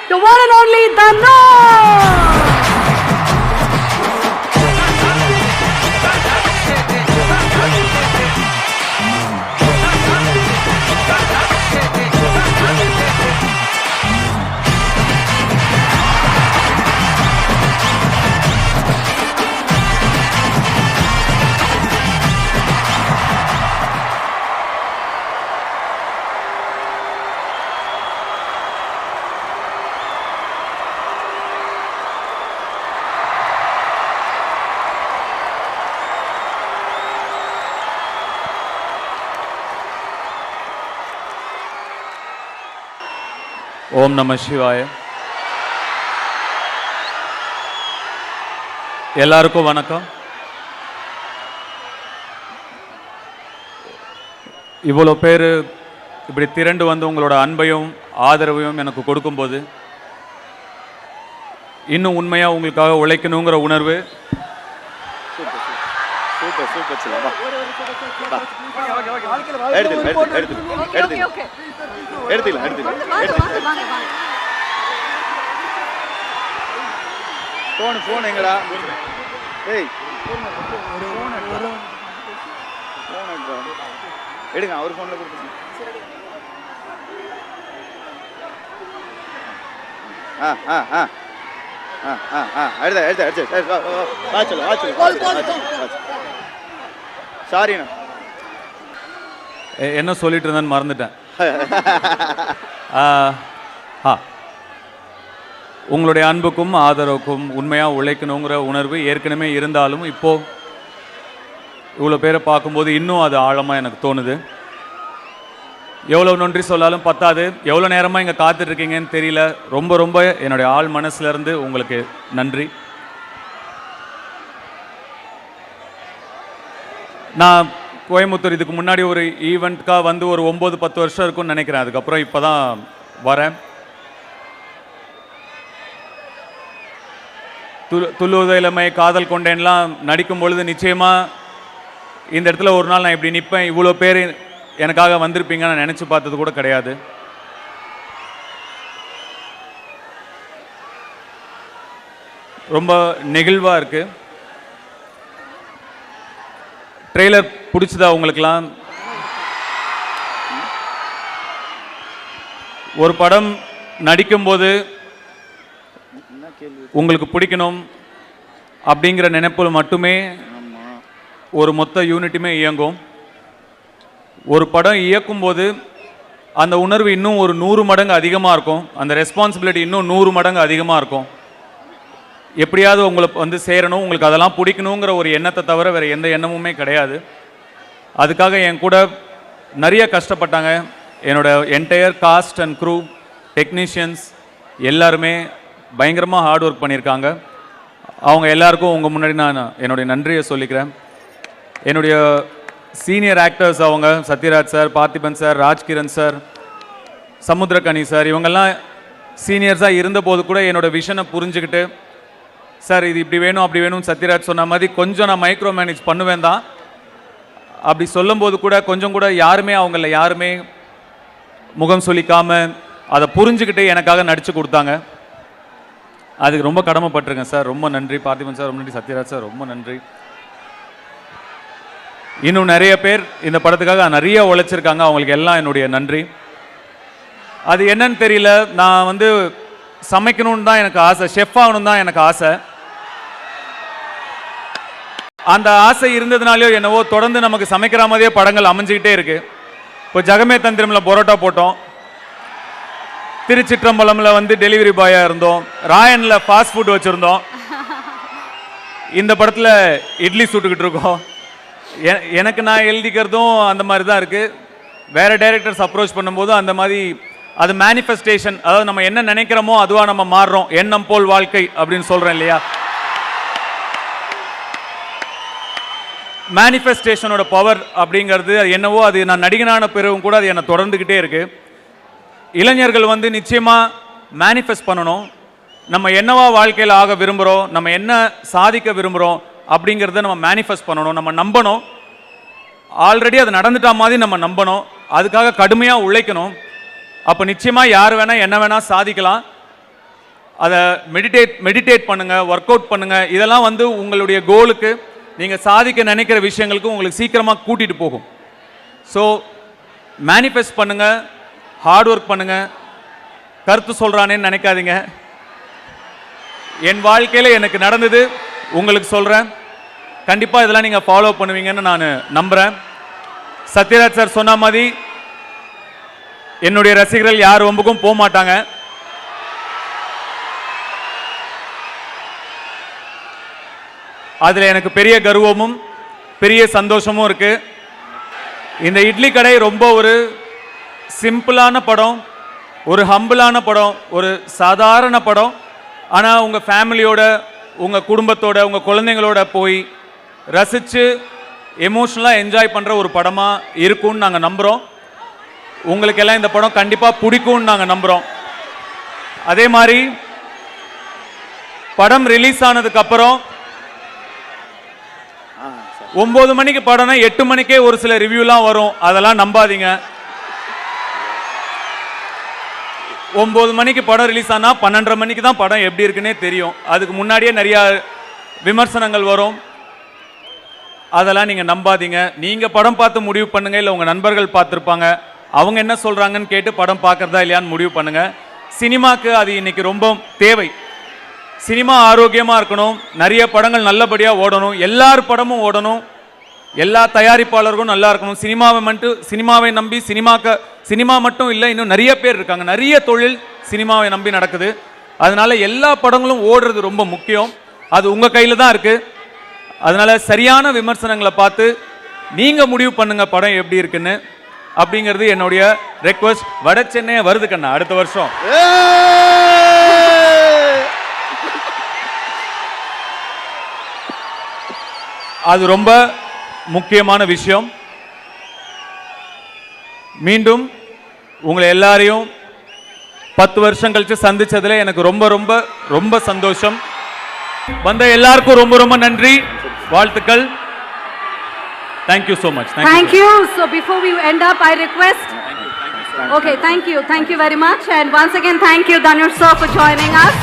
the one and only Dhanna. ஓம் நம சிவாய. எல்லாருக்கும் வணக்கம். இவ்வளோ பேர் இப்படி திரண்டு வந்து உங்களோட அன்பையும் ஆதரவையும் எனக்கு கொடுக்கும்போது இன்னும் உண்மையாக உங்களுக்காக உழைக்கணுங்கிற உணர்வு போன் எங்கடா? எடுங்க, அவர் போன்ல கொடுத்துருங்க. சாரிண்ணா, என்ன சொல்லிட்டு இருந்தேன்னு மறந்துட்டேன். உங்களுடைய அன்புக்கும் ஆதரவுக்கும் உண்மையாக உழைக்கணுங்கிற உணர்வு ஏற்கனவே இருந்தாலும் இப்போது இவ்வளோ பேரை பார்க்கும்போது இன்னும் அது ஆழமாக எனக்கு தோணுது. எவ்வளோ நன்றி சொல்லாலும் பத்தாது. எவ்வளோ நேரமாக இங்கே காத்துட்ருக்கீங்கன்னு தெரியல. ரொம்ப ரொம்ப என்னுடைய ஆள் மனசுலேருந்து உங்களுக்கு நன்றி. நான் கோயம்புத்தூர் இதுக்கு முன்னாடி ஒரு ஈவெண்ட்காக வந்து ஒரு 9-10 வருஷம் இருக்கும்னு நினைக்கிறேன். அதுக்கப்புறம் இப்போ தான் வரேன். துள்ளுவதிலமை, காதல் கொண்டேன்லாம் நடிக்கும் பொழுது நிச்சயமாக இந்த இடத்துல ஒரு நாள் நான் இப்படி நிற்பேன், இவ்வளோ பேர் எனக்காக வந்திருப்பீங்க நான் நினச்சி பார்த்தது கூட கிடையாது. ரொம்ப நெகிழ்வாக இருக்குது. ட்ரெய்லர் பிடிச்சதா உங்களுக்கெல்லாம்? ஒரு படம் நடிக்கும்போது உங்களுக்கு பிடிக்கணும் அப்படிங்கிற நினைப்பில் மட்டுமே ஒரு மொத்த யூனிட்டுமே இயங்கும். ஒரு படம் இயக்கும்போது அந்த உணர்வு இன்னும் ஒரு 100 மடங்கு அதிகமாக இருக்கும். அந்த ரெஸ்பான்சிபிலிட்டி இன்னும் 100 மடங்கு அதிகமாக இருக்கும். எப்படியாவது உங்களை வந்து சேரணும், உங்களுக்கு அதெல்லாம் பிடிக்கணுங்கிற ஒரு எண்ணத்தை தவிர வேறு எந்த எண்ணமுமே கிடையாது. அதுக்காக என் கூட நிறைய கஷ்டப்பட்டாங்க. என்னோட entire cast and crew, technicians எல்லாருமே பயங்கரமாக ஹார்ட் ஒர்க் பண்ணியிருக்காங்க. அவங்க எல்லாருக்கும் உங்கள் முன்னாடி நான் என்னுடைய நன்றியை சொல்லிக்கிறேன். என்னுடைய சீனியர் ஆக்டர்ஸ் அவங்க Sathyaraj sir, Parthiban sir, Rajkiran sir, Samuthirakani sir, இவங்கெல்லாம் சீனியர்ஸாக இருந்தபோது கூட என்னோட விஷனை புரிஞ்சுக்கிட்டு, சார் இது இப்படி வேணும் அப்படி வேணும் சத்யராஜ் சொன்ன மாதிரி கொஞ்சம் நான் மைக்ரோ மேனேஜ் பண்ணுவேன் தான். அப்படி சொல்லும்போது கூட கொஞ்சம் கூட அவங்கள யாருமே முகம் சொல்லிக்காமல் அதை புரிஞ்சுக்கிட்டு எனக்காக நடித்து கொடுத்தாங்க. அதுக்கு ரொம்ப கடமைப்பட்டிருக்கேன் சார். ரொம்ப நன்றி பார்த்திபன் சார், ரொம்ப நன்றி சத்யராஜ் சார், ரொம்ப நன்றி. இன்னும் நிறைய பேர் இந்த படத்துக்காக நிறைய உழைச்சிருக்காங்க. அவங்களுக்கு எல்லாம் என்னுடைய நன்றி. அது என்னன்னு தெரியல, நான் வந்து சமைக்கணும்னு தான் எனக்கு ஆசை, ஷெஃப் ஆகணும் தான் எனக்கு ஆசை. அந்த ஆசை இருந்ததுனாலையோ என்னவோ தொடர்ந்து நமக்கு சமைக்கிற மாதிரியே படங்கள் அமைஞ்சிக்கிட்டே இருக்கு. இப்போ ஜகமே தந்திரம்ல பரோட்டா போட்டோம், திருச்சிற்றம்பலம்ல வந்து டெலிவரி பாயா இருந்தோம், ராயன்ல ஃபாஸ்ட் ஃபுட் வச்சிருந்தோம், இந்த படத்தில் இட்லி சுட்டுக்கிட்டு இருக்கோம். எனக்கு நான் எழுதிக்கிறதும் அந்த மாதிரி தான் இருக்கு. வேற டைரக்டர்ஸ் அப்ரோச் பண்ணும்போது அந்த மாதிரி அது மேனிஃபெஸ்டேஷன், அதாவது நம்ம என்ன நினைக்கிறோமோ அதுவாக நம்ம மாறுறோம். எண்ணம் போல் வாழ்க்கை அப்படின்னு சொல்றேன் இல்லையா? மேனிஃபெஸ்டேஷனோட பவர் அப்படிங்கிறது என்னவோ அது நான் நடிகனான பிறகும் கூட அது என்னை தொடர்ந்துக்கிட்டே இருக்கு. இளைஞர்கள் வந்து நிச்சயமாக மேனிஃபெஸ்ட் பண்ணணும். நம்ம என்னவா வாழ்க்கையில் ஆக விரும்புகிறோம், நம்ம என்ன சாதிக்க விரும்புகிறோம் அப்படிங்கிறத நம்ம மேனிஃபெஸ்ட் பண்ணணும், நம்ம நம்பணும். ஆல்ரெடி அது நடந்துட்டா மாதிரி நம்ம நம்பணும், அதுக்காக கடுமையாக உழைக்கணும். அப்போ நிச்சயமாக யார் வேணால் என்ன வேணால் சாதிக்கலாம். அதை மெடிடேட் பண்ணுங்க, ஒர்க் அவுட் பண்ணுங்க. இதெல்லாம் வந்து உங்களுடைய கோலுக்கு நீங்கள் சாதிக்க நினைக்கிற விஷயங்களுக்கு உங்களுக்கு சீக்கிரமாக கூட்டிகிட்டு போகும். ஸோ மேனிஃபெஸ்ட் பண்ணுங்க, ஹார்ட் ஒர்க் பண்ணுங்க. கருத்து சொல்கிறானேன்னு நினைக்காதீங்க. என் வாழ்க்கையில் எனக்கு நடந்தது உங்களுக்கு சொல்கிறேன். கண்டிப்பாக இதெல்லாம் நீங்கள் ஃபாலோ பண்ணுவீங்கன்னு நான் நம்புகிறேன். சத்யராஜ் சார் சொன்ன மாதிரி என்னுடைய ரசிகர்கள் யார் வம்புக்கும் போக மாட்டாங்க. அதில் எனக்கு பெரிய கர்வமும் பெரிய சந்தோஷமும் இருக்கு. இந்த இட்லி கடை ரொம்ப ஒரு சிம்பிளான படம், ஒரு ஹம்பிளான படம், ஒரு சாதாரண படம். ஆனால் உங்கள் ஃபேமிலியோட, உங்கள் குடும்பத்தோட, உங்கள் குழந்தைங்களோட போய் ரசித்து எமோஷ்னலாக என்ஜாய் பண்ணுற ஒரு படமாக இருக்கும்னு நாங்கள் நம்புகிறோம். உங்களுக்கெல்லாம் இந்த படம் கண்டிப்பாக பிடிக்கும்னு நாங்கள் நம்புகிறோம். அதே மாதிரி படம் ரிலீஸ் ஆனதுக்கப்புறம் 9 மணிக்கு படம்னா 8 மணிக்கே ஒரு சில ரிவ்யூலாம் வரும். அதெல்லாம் நம்பாதீங்க. 9 மணிக்கு படம் ரிலீஸ் ஆனால் 12:30 மணிக்கு தான் படம் எப்படி இருக்குன்னே தெரியும். அதுக்கு முன்னாடியே நிறையா விமர்சனங்கள் வரும். அதெல்லாம் நீங்கள் நம்பாதீங்க. நீங்கள் படம் பார்த்து முடிவு பண்ணுங்கள். இல்லை உங்கள் நண்பர்கள் பார்த்துருப்பாங்க, அவங்க என்ன சொல்கிறாங்கன்னு கேட்டு படம் பார்க்குறதா இல்லையான்னு முடிவு பண்ணுங்கள். சினிமாவுக்கு அது இன்னைக்கு ரொம்ப தேவை. சினிமா ஆரோக்கியமாக இருக்கணும், நிறைய படங்கள் நல்லபடியாக ஓடணும், எல்லார் படமும் ஓடணும், எல்லா தயாரிப்பாளர்களும் நல்லா இருக்கணும். சினிமாவை நம்பி சினிமா மட்டும் இல்லை, இன்னும் நிறைய பேர் இருக்காங்க. நிறைய தொழில் சினிமாவை நம்பி நடக்குது. அதனால எல்லா படங்களும் ஓடுறது ரொம்ப முக்கியம். அது உங்கள் கையில் தான் இருக்குது. அதனால சரியான விமர்சனங்களை பார்த்து நீங்கள் முடிவு பண்ணுங்க படம் எப்படி இருக்குன்னு. அப்படிங்கிறது என்னுடைய ரெக்வஸ்ட். வட சென்னை வருது கண்ணா அடுத்த வருஷம். அது ரொம்ப முக்கியமான விஷயம். மீண்டும் உங்களை எல்லாரையும் 10 வருஷம் கழிச்சு சந்திச்சதுல எனக்கு ரொம்ப ரொம்ப ரொம்ப சந்தோஷம். வந்த எல்லாருக்கும் ரொம்ப ரொம்ப நன்றி, வாழ்த்துக்கள். Thank you so much. Thank you. So before we end up, I request. Okay, thank you very much, and once again thank you Dhanush sir for joining us.